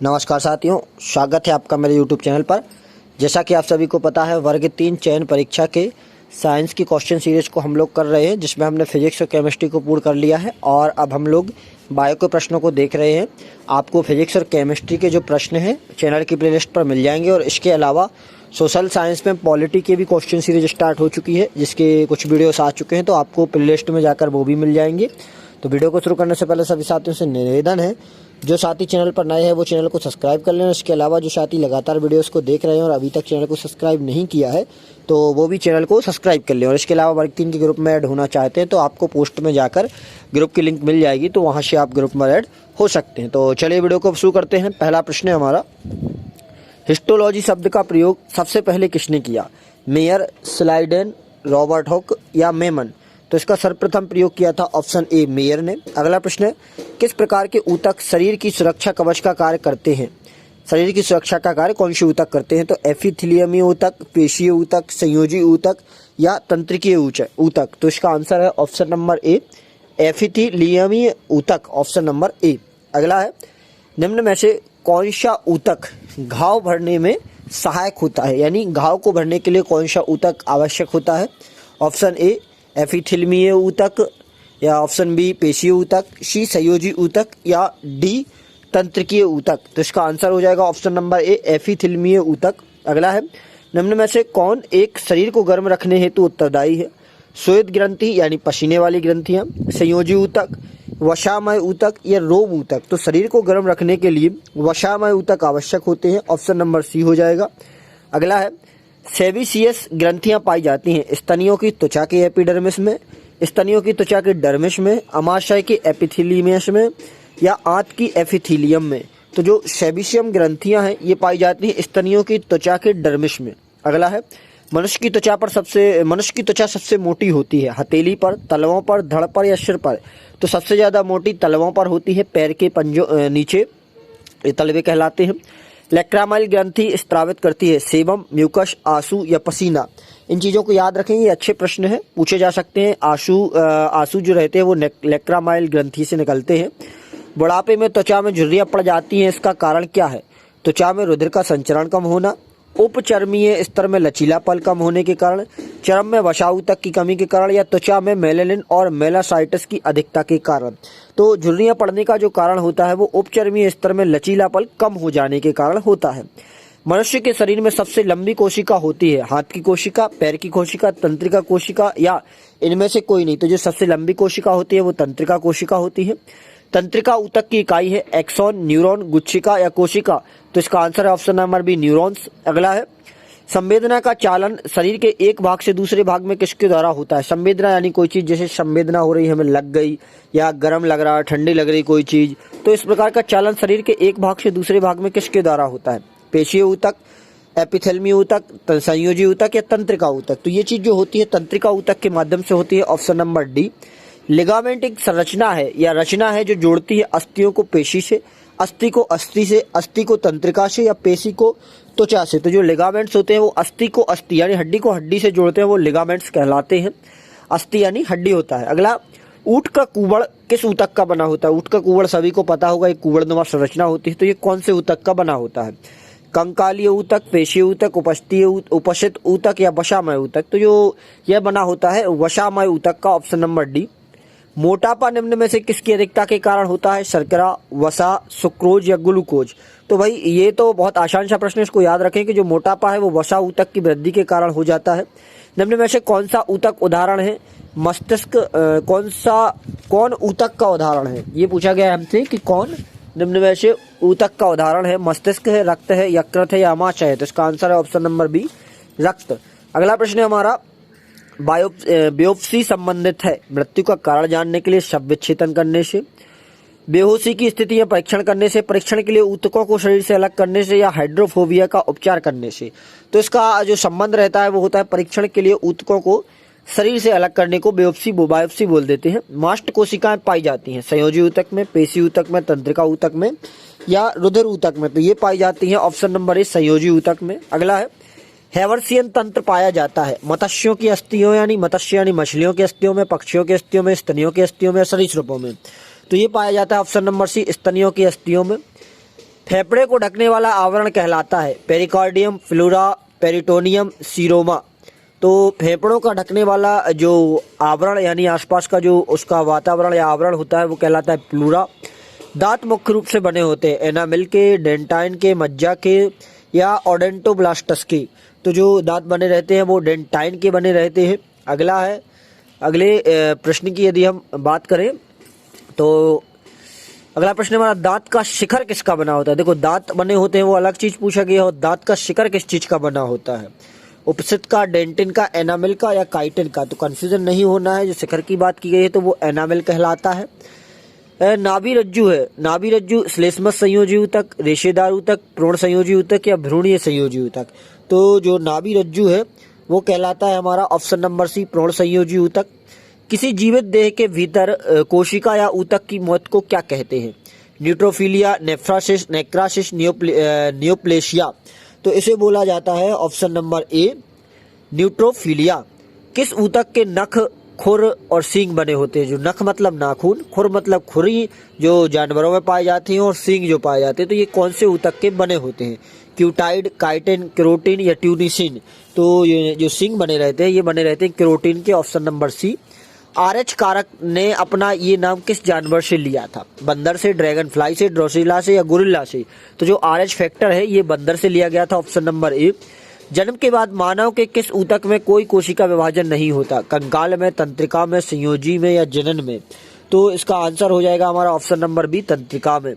नमस्कार साथियों, स्वागत है आपका मेरे YouTube चैनल पर। जैसा कि आप सभी को पता है, वर्ग 3 चयन परीक्षा के साइंस की क्वेश्चन सीरीज को हम लोग कर रहे हैं, जिसमें हमने फिजिक्स और केमिस्ट्री को पूर्ण कर लिया है और अब हम लोग बायो के प्रश्नों को देख रहे हैं। आपको फिजिक्स और केमिस्ट्री के जो प्रश्न हैं चैनल की प्लेलिस्ट पर मिल जाएंगे और इसके अलावा सोशल साइंस में पॉलिटी की भी क्वेश्चन सीरीज स्टार्ट हो चुकी है, जिसके कुछ वीडियोस आ चुके हैं, तो आपको प्लेलिस्ट में जाकर वो भी मिल जाएंगे। तो वीडियो को शुरू करने से पहले सभी साथियों से निवेदन है, जो साथी चैनल पर नए हैं वो चैनल को सब्सक्राइब कर लें। इसके अलावा जो साथी लगातार वीडियोस को देख रहे हैं और अभी तक चैनल को सब्सक्राइब नहीं किया है तो वो भी चैनल को सब्सक्राइब कर लें। और इसके अलावा वर्ग 3 के ग्रुप में ऐड होना चाहते हैं तो आपको पोस्ट में जाकर ग्रुप की लिंक मिल जाएगी, तो वहाँ से आप ग्रुप में ऐड हो सकते हैं। तो चलिए वीडियो को शुरू करते हैं। पहला प्रश्न है हमारा, हिस्टोलॉजी शब्द का प्रयोग सबसे पहले किसने किया? मेयर, स्लाइडेन, रॉबर्ट हुक या मेमन? तो इसका सर्वप्रथम प्रयोग किया था ऑप्शन ए मेयर ने। अगला प्रश्न है, किस प्रकार के ऊतक शरीर की सुरक्षा कवच का कार्य करते हैं? शरीर की सुरक्षा का कार्य कौन से ऊतक करते हैं? तो एपिथेलियमी ऊतक, पेशीय ऊतक, संयोजी ऊतक या तंत्रिकीय ऊतक? तो इसका आंसर है ऑप्शन नंबर ए, एपिथेलियमी ऊतक, ऑप्शन नंबर ए। अगला है, निम्न में से कौन सा ऊतक घाव भरने में सहायक होता है? यानी घाव को भरने के लिए कौन सा ऊतक आवश्यक होता है? ऑप्शन ए एपिथेलियमी ऊतक या ऑप्शन बी पेशीय ऊतक, सी संयोजी ऊतक या डी तंत्रिकीय ऊतक? तो इसका आंसर हो जाएगा ऑप्शन नंबर ए, एपिथेलियमी ऊतक। अगला है, निम्न में से कौन एक शरीर को गर्म रखने हेतु उत्तरदायी है? श्वेत ग्रंथि यानी पसीने वाली ग्रंथियां, संयोजी ऊतक, वसामय ऊतक या रोम ऊतक? तो शरीर को गर्म रखने के लिए वसामय ऊतक आवश्यक होते हैं, ऑप्शन नंबर सी हो जाएगा। अगला है, सेबेसियस ग्रंथियां पाई जाती हैं स्तनियों की त्वचा के एपिडर्मिस में, स्तनियों की त्वचा के डर्मिस में, अमाशय के एपिथेलियमस में या आंत की एपिथेलियम में? तो जो सेबेसियम ग्रंथियां हैं ये पाई जाती हैं स्तनियों की त्वचा के डर्मिस में। अगला है, मनुष्य की त्वचा सबसे मोटी होती है हथेली पर, तलवों पर, धड़ पर या सिर पर? तो सबसे ज्यादा मोटी तलवों पर होती है, पैर के पंजों नीचे, ये तलवे कहलाते हैं। लैक्रामाइल ग्रंथि स्त्रावित करती है सेबम, म्यूकस, आंसू या पसीना? इन चीज़ों को याद रखें, ये अच्छे प्रश्न हैं, पूछे जा सकते हैं। आंसू जो रहते हैं वो लैक्रामाइल ग्रंथि से निकलते हैं। बुढ़ापे में त्वचा में झुर्रियाँ पड़ जाती हैं, इसका कारण क्या है? त्वचा में रुधिर का संचरण कम होना, उपचर्मीय स्तर में लचीलापन कम होने के कारण, चर्म में वसा ऊतक की कमी के कारण या त्वचा में मेलेनिन और मेलासाइटस की अधिकता के कारण? तो झुर्रियां पड़ने का जो कारण होता है वो उपचर्मीय स्तर में लचीलापन कम हो जाने के कारण होता है। मनुष्य के शरीर में सबसे लंबी कोशिका होती है हाथ की कोशिका, पैर की कोशिका, तंत्रिका कोशिका या इनमें से कोई नहीं? तो जो सबसे लंबी कोशिका होती है वो तंत्रिका कोशिका होती है। तंत्रिका ऊतक की इकाई है एक्सॉन, न्यूरॉन, गुच्छिका या कोशिका? तो इसका आंसर है ऑप्शन नंबर बी, न्यूरॉन्स। अगला है, संवेदना का चालन शरीर के एक भाग से दूसरे भाग में किसके द्वारा होता है? संवेदना यानी कोई चीज, जैसे संवेदना हो रही है, हमें लग गई या गर्म लग रहा है, ठंडी लग रही कोई चीज, तो इस प्रकार का चालन शरीर के एक भाग से दूसरे भाग में किसके द्वारा होता है? पेशीय ऊतक, एपिथेलियमी ऊतक, संयोजी ऊतक या तंत्रिका ऊतक? तो ये चीज जो होती है तंत्रिका ऊतक के माध्यम से होती है, ऑप्शन नंबर डी। लिगामेंट एक संरचना है या रचना है जो जोड़ती है अस्थियों को पेशी से, अस्थि को अस्थि से, अस्थि को तंत्रिका से या पेशी को त्वचा से? तो जो लिगामेंट्स होते हैं वो अस्थि को अस्थि यानी हड्डी को हड्डी से जोड़ते हैं, वो लिगामेंट्स कहलाते हैं। अस्थि यानी हड्डी होता है। अगला, ऊंट का कुबड़ किस ऊतक का बना होता है? ऊंट का कुबड़ सभी को पता होगा, एक कुबड़नुमा संरचना होती है, तो ये कौन से ऊतक का बना होता है? कंकालीय ऊतक, पेशीय ऊतक, उपस्थित ऊतक या वसामय ऊतक? तो जो यह बना होता है वसामय ऊतक का, ऑप्शन नंबर डी। मोटापा निम्न में से किसकी अधिकता के कारण होता है? शर्करा, वसा, सुक्रोज या ग्लूकोज? तो भाई ये तो बहुत आसान सा प्रश्न है, इसको याद रखें कि जो मोटापा है वो वसा ऊतक की वृद्धि के कारण हो जाता है। निम्न में से कौन सा ऊतक उदाहरण है? मस्तिष्क कौन ऊतक का उदाहरण है? ये पूछा गया है हमसे कि कौन निम्न में से ऊतक का उदाहरण है? मस्तिष्क है, रक्त है, यकृत है या अमाशय है? तो इसका आंसर है ऑप्शन नंबर बी, रक्त। अगला प्रश्न है हमारा, बायोप्सी संबंधित है मृत्यु का कारण जानने के लिए शव विच्छेदन करने से, बेहोशी की स्थिति में परीक्षण करने से, परीक्षण के लिए ऊतकों को शरीर से अलग करने से या हाइड्रोफोबिया का उपचार करने से? तो इसका जो संबंध रहता है वो होता है परीक्षण के लिए ऊतकों को शरीर से अलग करने को बायोप्सी बोल देते हैं। मास्ट कोशिकाएं पाई जाती हैं संयोजी ऊतक में, पेशी ऊतक में, तंत्रिका ऊतक में या रुधिर ऊतक में? तो ये पाई जाती हैं ऑप्शन नंबर ए, संयोजी ऊतक में। अगला है, हैवर्सियन तंत्र पाया जाता है मत्स्यों की अस्थियों यानी मछलियों की अस्थियों में, पक्षियों की अस्थियों में, स्तनियों की अस्थियों में, सरीसृपों में? तो ये पाया जाता है ऑप्शन नंबर सी, स्तनियों की अस्थियों में। फेफड़े को ढकने वाला आवरण कहलाता है? Pericardium, pleura, peritoneum, seroma. तो फेफड़ों का ढकने वाला जो आवरण यानी आसपास का जो उसका वातावरण या आवरण होता है वो कहलाता है प्लूरा। दांत मुख्य रूप से बने होते हैं एनामिल के, डेंटाइन के, मज्जा के या ओडेंटोब्लास्टस के। तो जो दांत बने रहते हैं वो डेंटाइन के बने रहते हैं। अगला है, अगले प्रश्न की यदि हम बात करें तो अगला प्रश्न हमारा, दांत का शिखर किसका बना होता है? देखो दांत बने होते हैं वो अलग चीज पूछा गया और दांत का शिखर किस चीज का बना होता है? उपसित का, डेंटिन का, एनामिल का या काइटिन का? तो कंफ्यूजन नहीं होना है, जो शिखर की बात की गई है तो वो एनामिल कहलाता है। नाभि रज्जु है, नाभि रज्जु श्लेष्मस संयोजी ऊतक, रेशेदार ऊतक, प्रोण संयोजी ऊतक या भ्रूणीय संयोजी ऊतक? तो जो नाभि रज्जु है वो कहलाता है हमारा ऑप्शन नंबर सी, प्रोण संयोजी ऊतक। किसी जीवित देह के भीतर कोशिका या ऊतक की मौत को क्या कहते हैं? न्यूट्रोफिलिया, नेफ्रासिस, नेक्रासिस, नियोप्लेशिया। तो इसे बोला जाता है ऑप्शन नंबर ए, न्यूट्रोफिलिया। किस ऊतक के नख, खुर और सींग बने होते हैं? जो नख मतलब नाखून, खुर मतलब खुरी जो जानवरों में पाए जाते हैं और सींग जो पाए जाते हैं, तो ये कौन से ऊतक के बने होते हैं? क्यूटाइड, काइटिन, केरोटिन या ट्यूनिसिन? तो ये जो सींग बने रहते हैं ये बने रहते हैं केरोटिन के, ऑप्शन नंबर सी। RH कारक ने अपना ये नाम किस जानवर से लिया था? बंदर से, ड्रैगन फ्लाई से, ड्रोसिला से या गोरिल्ला से? तो जो RH फैक्टर है ये बंदर से लिया गया था, ऑप्शन नंबर ए। जन्म के बाद मानव के किस ऊतक में कोई कोशिका विभाजन नहीं होता? कंकाल में, तंत्रिका में, संयोजी में या जनन में? तो इसका आंसर हो जाएगा हमारा ऑप्शन नंबर बी, तंत्रिका में।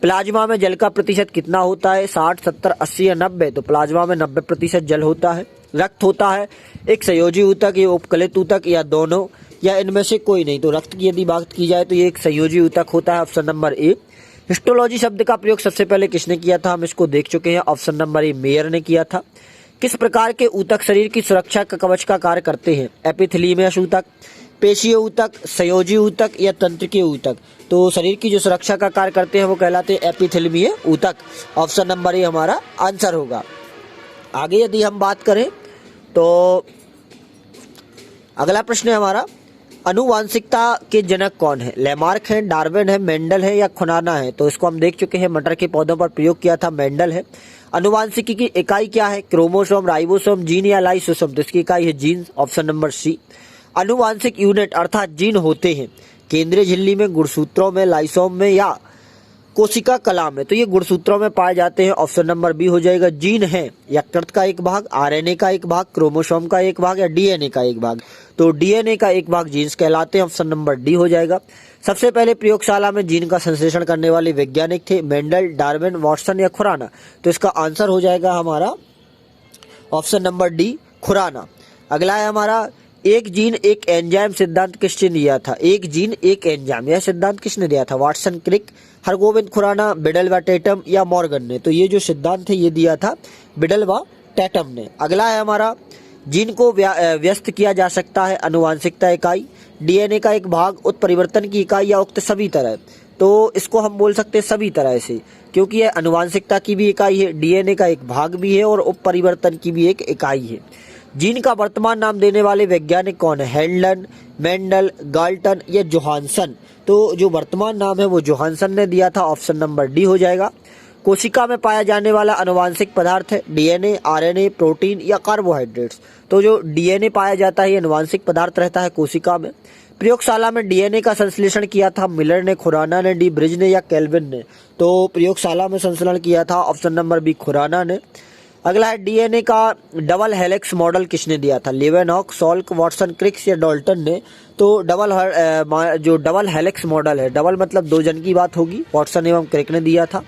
प्लाज्मा में जल का प्रतिशत कितना होता है? 60, 70, 80 या 90? तो प्लाज्मा में 90% जल होता है। रक्त होता है एक संयोजी ऊतक या उपकलित ऊतक या दोनों या इनमें से कोई नहीं? तो रक्त की यदि बात की जाए तो ये एक संयोजी ऊतक होता है, ऑप्शन नंबर ए। हिस्टोलॉजी शब्द का प्रयोग सबसे पहले किसने किया था? हम इसको देख चुके हैं, ऑप्शन नंबर ए, मेयर ने किया था। किस प्रकार के ऊतक शरीर की सुरक्षा का कवच का कार्य करते हैं? एपिथेलियमस ऊतक, पेशीय ऊतक, संयोजी ऊतक या तंत्रिकीय ऊतक? तो शरीर की जो सुरक्षा का कार्य करते हैं वो कहलाते हैं एपिथेलियमीय ऊतक, ऑप्शन नंबर ए हमारा आंसर होगा। आगे यदि हम बात करें तो अगला प्रश्न है हमारा, अनुवांशिकता के जनक कौन है? लेमार्क है, डार्विन है, मेंडल है या खुनाना है? तो इसको हम देख चुके हैं, मटर के पौधों पर प्रयोग किया था, मेंडल है। अनुवांशिकी की इकाई क्या है? क्रोमोसोम, राइबोसोम, जीन या लाइसोसोम? तो इसकी इकाई है जीन, ऑप्शन नंबर सी। अनुवांशिक यूनिट अर्थात जीन होते हैं केंद्रीय झिल्ली में, गुणसूत्रों में, लाइसोम में या कोशिका कला में? तो ये गुणसूत्रों में पाए जाते हैं, ऑप्शन नंबर बी हो जाएगा। जीन है यकृत का एक भाग, आरएनए का एक भाग, क्रोमोसोम का एक भाग या डीएनए का एक भाग? तो डीएनए का एक भाग जीन्स कहलाते हैं, ऑप्शन नंबर डी हो जाएगा। सबसे पहले प्रयोगशाला में जीन का संश्लेषण करने वाले वैज्ञानिक थे मेंडल, डार्विन, वाटसन या खुराना? तो इसका आंसर हो जाएगा हमारा ऑप्शन नंबर डी, खुराना। अगला है हमारा, एक जीन एक एंजाइम सिद्धांत किसने दिया था? एक जीन एक एंजाइम, यह सिद्धांत किसने दिया था? वाटसन, क्रिक, हरगोविंद खुराना, बिडल व टेटम या मॉर्गन ने? तो ये जो सिद्धांत है ये दिया था बिडल व टेटम ने। अगला है हमारा, जीन को व्यस्त किया जा सकता है अनुवांशिकता इकाई, डीएनए का एक भाग, उत्परिवर्तन की इकाई या उक्त सभी तरह? तो इसको हम बोल सकते हैं सभी तरह से, क्योंकि यह अनुवांशिकता की भी इकाई है, डीएनए का एक भाग भी है और उत्परिवर्तन की भी एक इकाई है। जीन का वर्तमान नाम देने वाले वैज्ञानिक कौन है? हेल्डन, मेंडल, गाल्टन या जोहानसन? तो जो वर्तमान नाम है वो जोहानसन ने दिया था, ऑप्शन नंबर डी हो जाएगा। कोशिका में पाया जाने वाला अनुवांशिक पदार्थ है डीएनए, आरएनए, प्रोटीन या कार्बोहाइड्रेट्स? तो जो डीएनए पाया जाता है ये अनुवांशिक पदार्थ रहता है कोशिका में। प्रयोगशाला में डीएनए का संश्लेषण किया था मिलर ने, खुराना ने, डी ब्रिज ने या केल्विन ने? तो प्रयोगशाला में संश्लेषण किया था, ऑप्शन नंबर बी, खुराना ने। अगला है, डीएनए का डबल हेलिक्स मॉडल किसने दिया था? लेवेनहॉक, सॉल्क, वाटसन, क्रिक्स या डाल्टन ने? तो जो डबल हेलिक्स मॉडल है, डबल मतलब दो जन की बात होगी, वाटसन एवं क्रिक ने दिया था।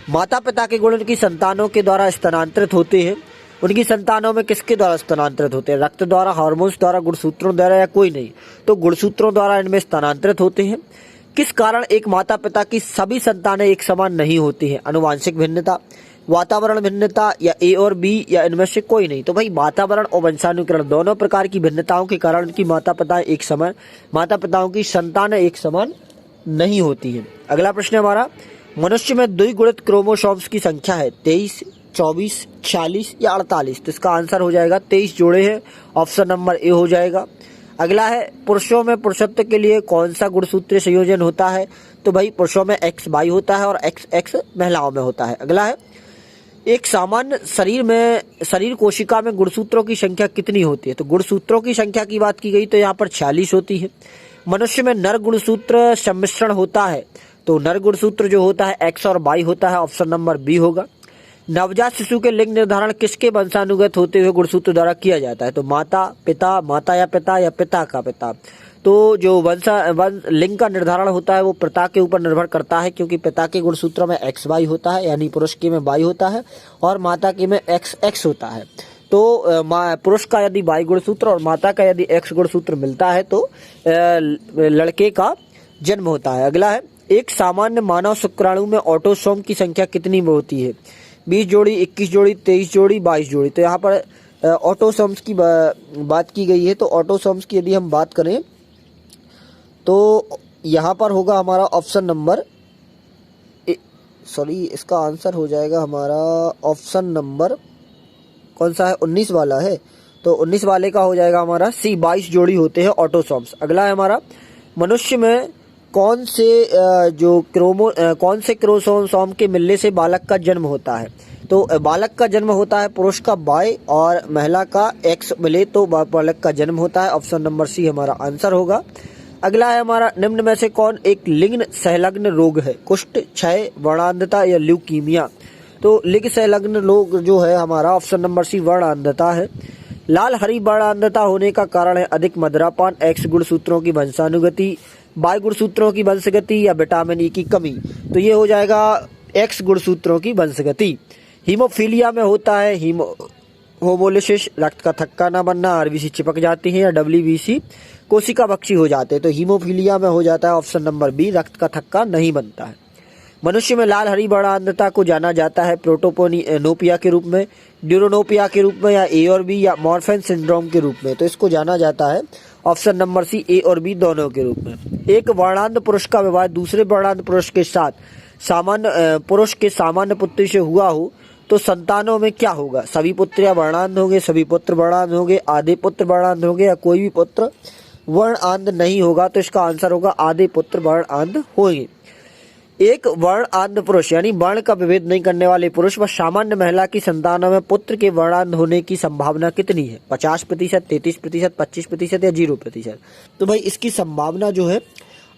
माता पिता के गुण उनकी संतानों के द्वारा स्थानांतरित होते हैं, उनकी संतानों में किसके द्वारा स्थानांतरित होते हैं? रक्त द्वारा, हार्मोन्स द्वारा, गुणसूत्रों द्वारा या कोई नहीं? तो गुणसूत्रों द्वारा इनमें स्थानांतरित होते हैं। किस कारण एक माता पिता की सभी संतानें एक समान नहीं होती हैं? अनुवांशिक भिन्नता, वातावरण भिन्नता या ए और बी या इनमें से कोई नहीं? तो भाई वातावरण और वंशानुकरण दोनों प्रकार की भिन्नताओं के कारण उनकी माता पिताओं की संतानें एक समान नहीं होती हैं। अगला प्रश्न हमारा, मनुष्य में द्विगुणित क्रोमोसोम्स की संख्या है 23, 24, 46 या 48? तो इसका आंसर हो जाएगा 23 जोड़े हैं, ऑप्शन नंबर ए हो जाएगा। अगला है, पुरुषों में पुरुषत्व के लिए कौन सा गुणसूत्रीय संयोजन होता है? तो भाई पुरुषों में XY होता है और XX महिलाओं में होता है। अगला है, एक सामान्य शरीर कोशिका में गुणसूत्रों की संख्या कितनी होती है? तो गुणसूत्रों की संख्या की बात की गई तो यहाँ पर 46 होती है। मनुष्य में नर गुणसूत्र सम्मिश्रण होता है, तो नर गुणसूत्र जो होता है X और Y होता है, ऑप्शन नंबर बी होगा। नवजात शिशु के लिंग निर्धारण किसके वंशानुगत होते हुए गुणसूत्र द्वारा किया जाता है? तो माता पिता, माता या पिता का पिता। तो जो लिंग का निर्धारण होता है वो पिता के ऊपर निर्भर करता है, क्योंकि पिता के गुणसूत्र में XY होता है, यानी पुरुष के में Y होता है, और माता के में XX होता है। तो पुरुष का यदि Y गुणसूत्र और माता का यदि X गुणसूत्र मिलता है तो लड़के का जन्म होता है। अगला है, एक सामान्य मानव शुक्राणु में ऑटोसोम की संख्या कितनी होती है? 20 जोड़ी, 21 जोड़ी, 23 जोड़ी, 22 जोड़ी। तो यहाँ पर ऑटोसोम्स की बात की गई है। तो ऑटोसोम्स की यदि हम बात करें तो यहाँ पर होगा हमारा ऑप्शन नंबर इसका आंसर हो जाएगा हमारा ऑप्शन नंबर कौन सा है? 19 वाला है। तो 19 वाले का हो जाएगा हमारा C, 22 जोड़ी होते हैं ऑटोसोम्स। अगला है हमारा, मनुष्य में कौन से क्रोमोसोम के मिलने से बालक का जन्म होता है? तो बालक का जन्म होता है पुरुष का Y और महिला का X मिले तो बालक का जन्म होता है। ऑप्शन नंबर सी हमारा आंसर होगा। अगला है हमारा, निम्न में से कौन एक लिंग संलग्न रोग है? कुष्ठ, क्षय, वर्णांधता या ल्यूकीमिया? तो लिंग संलग्न रोग जो है हमारा ऑप्शन नंबर सी वर्णांधता है। लाल हरी वर्णांधता होने का कारण है अधिक मदिरापान, X गुणसूत्रों की वंशानुगति, Y गुणसूत्रों की वंशगति या विटामिन E की कमी? तो ये हो जाएगा X गुणसूत्रों की वंशगति। हीमोफीलिया में होता है होमोलिसिस, रक्त का थक्का न बनना, RBC चिपक जाती है, या WBC कोशिका बख्शी हो जाते हैं। तो हीमोफीलिया में हो जाता है ऑप्शन नंबर बी, रक्त का थक्का नहीं बनता है। मनुष्य में लाल हरी वर्णांधता को जाना जाता है प्रोटोपोनियोपिया के रूप में, ड्यूरोनोपिया के रूप में, या A और B, या मॉर्फन सिंड्रोम के रूप में? तो इसको जाना जाता है ऑप्शन नंबर सी, A और B दोनों के रूप में। एक वर्णांध पुरुष का विवाह दूसरे वर्णांध पुरुष के साथ पुरुष के सामान्य पुत्री से हुआ हो तो संतानों में क्या होगा? सभी पुत्र या वर्णांध होंगे, सभी पुत्र वर्णांध होंगे, आधे पुत्र वर्णांध होंगे, या कोई भी पुत्र वर्णांध नहीं होगा? तो इसका आंसर होगा आधे पुत्र वर्णांध होंगे। एक वर्णांध पुरुष यानी वर्ण का विभेद नहीं करने वाले पुरुष व सामान्य महिला की संतानों में पुत्र के वर्णांध होने की संभावना कितनी है? 50%, 33%, 25% या 0%? तो भाई इसकी संभावना जो है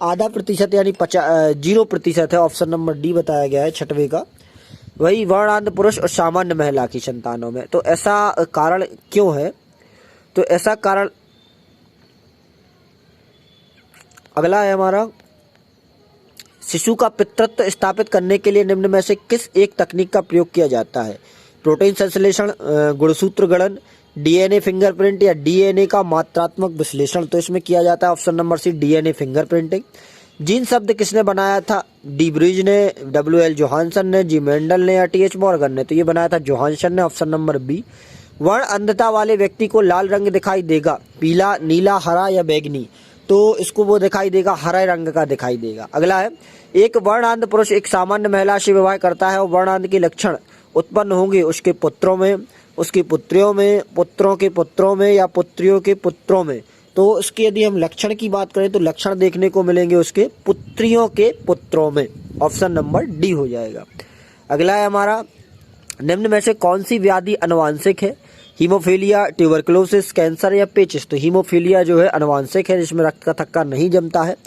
आधा प्रतिशत यानी 0% है। ऑप्शन नंबर डी बताया गया है छठवें का। वही वर्णांध पुरुष और सामान्य महिला की संतानों में। तो ऐसा कारण क्यों है? तो ऐसा कारण, अगला है हमारा, शिशु का पितृत्व स्थापित करने के लिए निम्न में से किस एक तकनीक का प्रयोग किया जाता है? प्रोटीन संश्लेषण, गुणसूत्र गणन, DNA फिंगरप्रिंट, या DNA का मात्रात्मक विश्लेषण? तो इसमें किया जाता है option number C, DNA fingerprinting. Gene शब्द किसने बनाया था? डी ब्रिज ने, WL जोहानसन ने, जी मेंडल ने, या TH मॉर्गन ने? तो ये बनाया था जोहानसन ने, ऑप्शन नंबर बी। वर्ण अंधता वाले व्यक्ति को लाल रंग दिखाई देगा, पीला, नीला, हरा या बैंगनी? तो इसको वो दिखाई देगा, हरे रंग का दिखाई देगा। अगला है, एक वर्णांध पुरुष एक सामान्य महिला से विवाह करता है और वर्णांध के लक्षण उत्पन्न होंगे उसके पुत्रों में, उसकी पुत्रियों में, पुत्रों के पुत्रों में, या पुत्रियों के पुत्रों में? तो इसके यदि हम लक्षण की बात करें तो लक्षण देखने को मिलेंगे उसके पुत्रियों के पुत्रों में। ऑप्शन नंबर डी हो जाएगा। अगला है हमारा, निम्न में से कौन सी व्याधि अनुवांशिक है? हीमोफीलिया, ट्यूबरकुलोसिस, कैंसर या पेचिस? तो हीमोफीलिया जो है अनुवांशिक है, जिसमें रक्त का थक्का नहीं जमता है।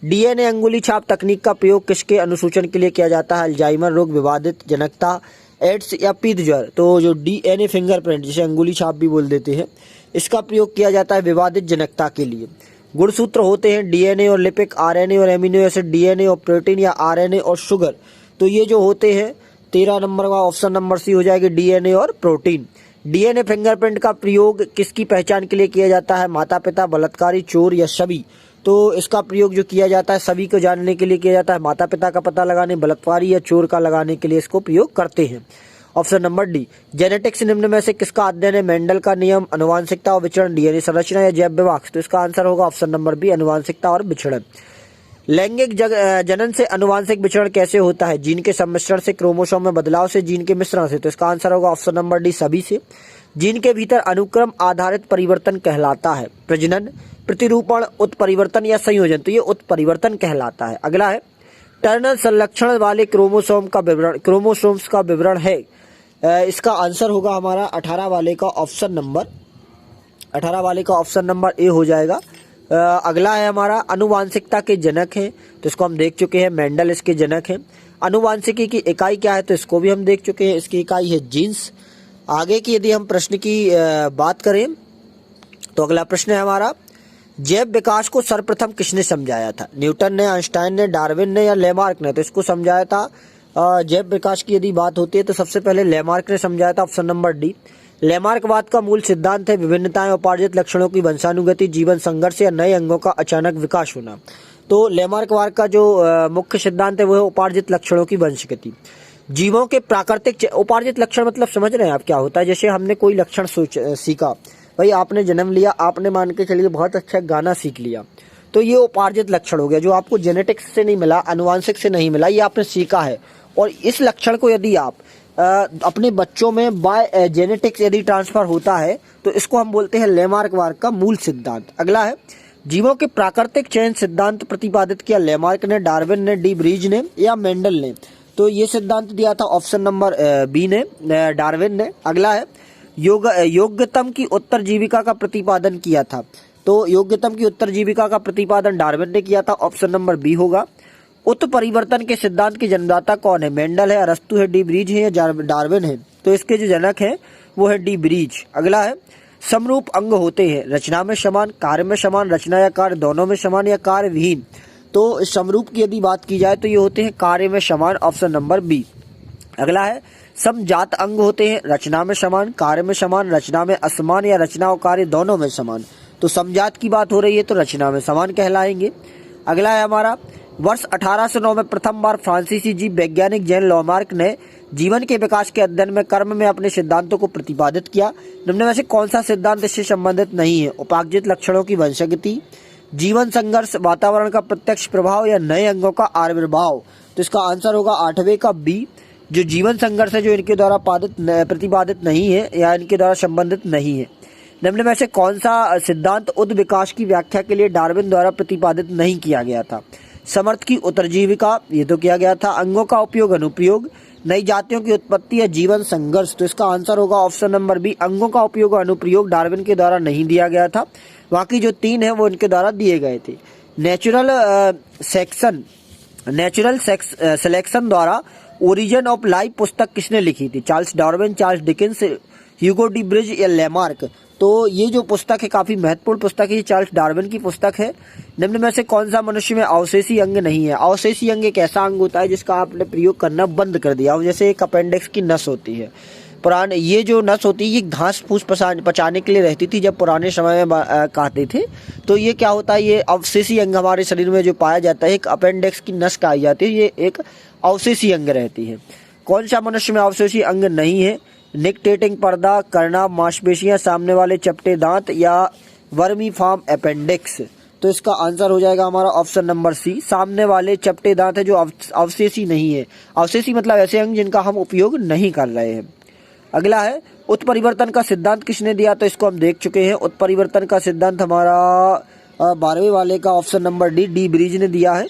DNA अंगुली छाप तकनीक का प्रयोग किसके अनुसूचन के लिए किया जाता है? अल्जाइमर रोग, विवादित जनकता, एड्स या पीत ज्वर? तो जो DNA फिंगरप्रिंट, जिसे अंगुली छाप भी बोल देते हैं, इसका प्रयोग किया जाता है विवादित जनकता के लिए। गुणसूत्र होते हैं DNA और लिपिक, RNA और एमिनो एसिड, DNA और प्रोटीन, या RNA और शुगर? तो ये जो होते हैं 13 नंबर का ऑप्शन नंबर सी हो जाएगी, DNA और प्रोटीन। DNA फिंगरप्रिंट का प्रयोग किसकी पहचान के लिए किया जाता है? माता पिता, बलात्कारी, चोर या सभी? तो इसका प्रयोग जो किया जाता है सभी को जानने के लिए किया जाता है। माता पिता का पता लगाने, बलात्कारी या चोर का लगाने के लिए इसको प्रयोग करते हैं। Option number D. जेनेटिक्स निम्न में से किसका अध्ययन है? मेंडल का नियम, अनुवांशिकता और विचरण, DNA संरचना या जैव विभाग? तो इसका आंसर होगा ऑप्शन नंबर बी, अनुवांशिकता और विचरण। लैंगिक जनन से अनुवांशिक विचरण कैसे होता है? जीन के सम्मिश्रण से, क्रोमोसोम में बदलाव से, जीन के मिश्रण से? तो इसका आंसर होगा ऑप्शन नंबर डी, सभी से। जीन के भीतर अनुक्रम आधारित परिवर्तन कहलाता है प्रजनन, प्रतिरूपण, उत्परिवर्तन या संयोजन? तो ये उत्परिवर्तन कहलाता है। अगला है, टर्नर संलक्षण वाले क्रोमोसोम्स का विवरण है। इसका आंसर होगा हमारा 18 वाले का ऑप्शन नंबर ए हो जाएगा। अगला है हमारा अनुवांशिकता के जनक है, तो इसको हम देख चुके हैं, मेंडल इसके जनक हैं। अनुवांशिकी की इकाई क्या है, तो इसको भी हम देख चुके हैं, इसकी इकाई है जीन्स। आगे की यदि हम प्रश्न की बात करें तो अगला प्रश्न है हमारा, जैव विकास को सर्वप्रथम किसने समझाया था? न्यूटन ने, आइंस्टाइन ने, डार्विन ने या लेमार्क ने? तो इसको समझाया था, जैव विकास की यदि बात होती है तो सबसे पहले लेमार्क ने समझाया था, ऑप्शन नंबर डी। लेमार्कवाद का मूल सिद्धांत है विभिन्नताएं, उपार्जित लक्षणों की वंशानुगति, जीवन संघर्ष या नए अंगों का अचानक विकास होना। तो लेमार्कवाद का जो मुख्य सिद्धांत है वो है उपार्जित लक्षणों की वंशगति। जीवों के प्राकृतिक उपार्जित लक्षण मतलब समझ रहे हैं आप क्या होता है? जैसे हमने कोई लक्षण सीखा, भाई आपने जन्म लिया, आपने मान के चलिए बहुत अच्छा गाना सीख लिया, तो ये उपार्जित लक्षण हो गया, जो आपको जेनेटिक्स से नहीं मिला, आनुवांशिक से नहीं मिला, ये आपने सीखा है। और इस लक्षण को यदि आप अपने बच्चों में बाय जेनेटिक्स यदि ट्रांसफर होता है तो इसको हम बोलते हैं लेमार्कवाद का मूल सिद्धांत। अगला है, जीवों के प्राकृतिक चयन सिद्धांत प्रतिपादित किया लेमार्क ने, डार्विन ने, डी ब्रीज ने या मेंडल ने? तो ये सिद्धांत दिया था ऑप्शन नंबर बी ने, डार्विन ने। अगला है, योग्यतम की उत्तरजीविका का प्रतिपादन किया था, तो योग्यतम की उत्तरजीविका का प्रतिपादन डार्विन ने किया था, ऑप्शन नंबर बी होगा। उत्परिवर्तन के सिद्धांत के जन्मदाता कौन है? मेंडल है, अरस्तु है, डी ब्रीज है या डार्विन है? तो इसके जो जनक है वो है डी ब्रीज। अगला है, समरूप अंग होते हैं, रचना में समान, कार्य में समान, रचना या कार्य दोनों में समान या कार्य विहीन? तो समरूप की यदि बात की जाए तो ये होते हैं कार्य में समान, ऑप्शन नंबर बी। अगला है, समजात अंग होते हैं, रचना में समान, कार्य में समान, रचना में असमान या रचना और कार्य दोनों में समान? तो समजात की बात हो रही है तो रचना में समान कहलाएंगे। अगला है हमारा, वर्ष 1809 में प्रथम बार फ्रांसीसी जीव वैज्ञानिक जैन लेमार्क ने जीवन के विकास के अध्ययन में कर्म में अपने सिद्धांतों को प्रतिपादित किया। निम्न में से कौन सा सिद्धांत इससे संबंधित नहीं है? उपार्जित लक्षणों की वंशगति, जीवन संघर्ष, वातावरण का प्रत्यक्ष प्रभाव या नए अंगों का आविर्भाव? तो इसका आंसर होगा 8वें का बी, जो जीवन संघर्ष है, जो इनके द्वारा प्रतिपादित नहीं है या इनके द्वारा संबंधित नहीं है। निम्न में से कौन सा सिद्धांत उद विकास की व्याख्या के लिए डार्विन द्वारा प्रतिपादित नहीं किया गया था? समर्थ की उत्तरजीविका, ये तो किया गया था। अंगों का उपयोग अनुप्रयोग, नई जातियों की उत्पत्ति या जीवन संघर्ष? तो इसका आंसर होगा ऑप्शन नंबर बी, अंगों का उपयोग और अनुप्रयोग डार्विन के द्वारा नहीं दिया गया था, बाकी जो 3 है वो इनके द्वारा दिए गए थे। नेचुरल सिलेक्शन द्वारा ओरिजिन ऑफ लाइफ पुस्तक किसने लिखी थी? Charles Darwin, Charles Dickens, Hugo de bridge या लेमार्क? तो ये जो पुस्तक है काफी महत्वपूर्ण पुस्तक है, ये चार्ल्स डार्विन की पुस्तक है। निम्न में से कौन सा मनुष्य में अवशेषी अंग नहीं है? अवशेषी अंग एक ऐसा अंग होता है जिसका आपने प्रयोग करना बंद कर दिया हो, जैसे एक अपेंडिक्स की नस होती है। पुराने ये जो नस होती है ये घास फूस पचाने के लिए रहती थी, जब पुराने समय में कहते थे। तो ये क्या होता है, ये अवशेषी अंग हमारे शरीर में जो पाया जाता है, एक अपेंडिक्स की नस कही जाती है, ये एक अवशेषी अंग रहती है। कौन सा मनुष्य में अवशेषी अंग नहीं है? निकटेटिंग पर्दा, कर्णा, मांसपेशियां, सामने वाले चपटे दांत या वर्मी फॉर्म अपेंडिक्स? तो इसका आंसर हो जाएगा हमारा ऑप्शन नंबर सी, सामने वाले चपटे दांत है, जो अवशेषी नहीं है। अवशेषी मतलब ऐसे अंग जिनका हम उपयोग नहीं कर रहे हैं। अगला है, उत्परिवर्तन का सिद्धांत किसने दिया? तो इसको हम देख चुके हैं। उत्परिवर्तन का सिद्धांत हमारा 12वें वाले का ऑप्शन नंबर डी ब्रीज ने दिया है।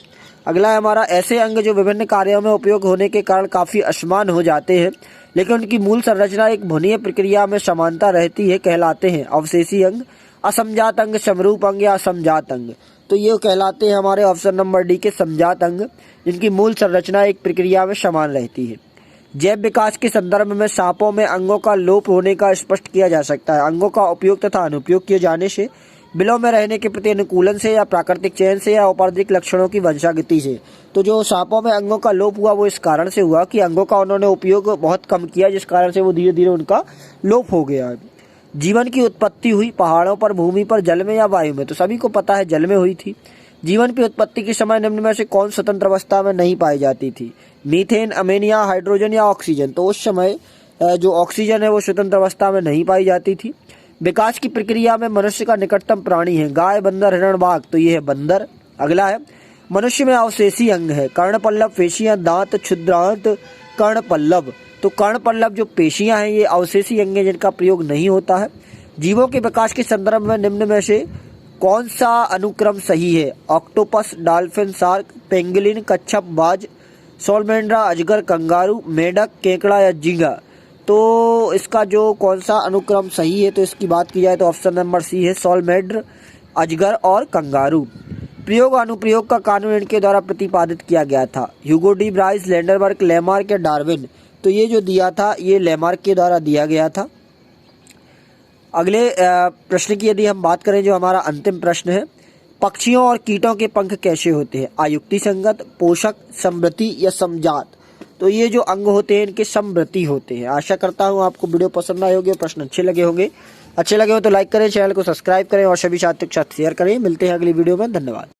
अगला है हमारा, ऐसे अंग जो विभिन्न कार्यों में उपयोग होने के कारण काफी असमान हो जाते हैं लेकिन उनकी मूल संरचना एक भुनीय प्रक्रिया में समानता रहती है, कहलाते हैं अवशेषी अंग। असमजात अंग, समरूप अंग या असमजात अंग? तो ये कहलाते हैं हमारे ऑप्शन नंबर डी के समजात अंग, जिनकी मूल संरचना एक प्रक्रिया में समान रहती है। जैव विकास के संदर्भ में सांपों में अंगों का लोप होने का स्पष्ट किया जा सकता है अंगों का उपयोग तथा अनुपयोग किए जाने से, बिलों में रहने के प्रति अनुकूलन से या प्राकृतिक चयन से या औपाधिक लक्षणों की वंशागति से। तो जो सांपों में अंगों का लोप हुआ वो इस कारण से हुआ कि अंगों का उन्होंने उपयोग बहुत कम किया, जिस कारण से वो धीरे धीरे उनका लोप हो गया। जीवन की उत्पत्ति हुई पहाड़ों पर, भूमि पर, जल में या वायु में? तो सभी को पता है जल में हुई थी। जीवन की उत्पत्ति के समय निम्न में से कौन स्वतंत्र अवस्था में नहीं पाई जाती थी? मीथेन, अमोनिया, हाइड्रोजन या ऑक्सीजन? तो उस समय जो ऑक्सीजन है वो स्वतंत्र अवस्था में नहीं पाई जाती थी। विकास की प्रक्रिया में मनुष्य का निकटतम प्राणी है गाय, बंदर, हिरण, बाघ? तो ये है बंदर। अगला है, मनुष्य में अवशेषी अंग है कर्णपल्लव, पेशियां, दांत, क्षुद्रांत, कर्णपल्लव? तो कर्णपल्लव जो पेशियां हैं ये अवशेषी अंग है जिनका प्रयोग नहीं होता है। जीवों के विकास के संदर्भ में निम्न में से कौन सा अनुक्रम सही है? ऑक्टोपस, डॉल्फिन, शार्क, पेंगुलिन, कच्छप, बाज, सॉलमेंड्रा, अजगर, कंगारू, मेढक, केकड़ा या झींगा। तो इसका जो कौन सा अनुक्रम सही है, तो इसकी बात की जाए तो ऑप्शन नंबर सी है, सॉलमेंड्रा, अजगर और कंगारू। प्रयोग अनुप्रयोग का कानून इनके द्वारा प्रतिपादित किया गया था? Hugo de Bryce, Lederberg, Lamarck या डार्विन। तो ये जो दिया था ये लेमार्क के द्वारा दिया गया था। अगले प्रश्न की यदि हम बात करें, जो हमारा अंतिम प्रश्न है, पक्षियों और कीटों के पंख कैसे होते हैं? आयुक्ति संगत, पोषक, समृद्धि या समजात। तो ये जो अंग होते हैं इनके समृद्धि होते हैं। आशा करता हूँ आपको वीडियो पसंद आए होंगे, प्रश्न अच्छे लगे होंगे। अच्छे लगे हो तो लाइक करें, चैनल को सब्सक्राइब करें और सभी साथियों के साथ शेयर करें। मिलते हैं अगली वीडियो में। धन्यवाद।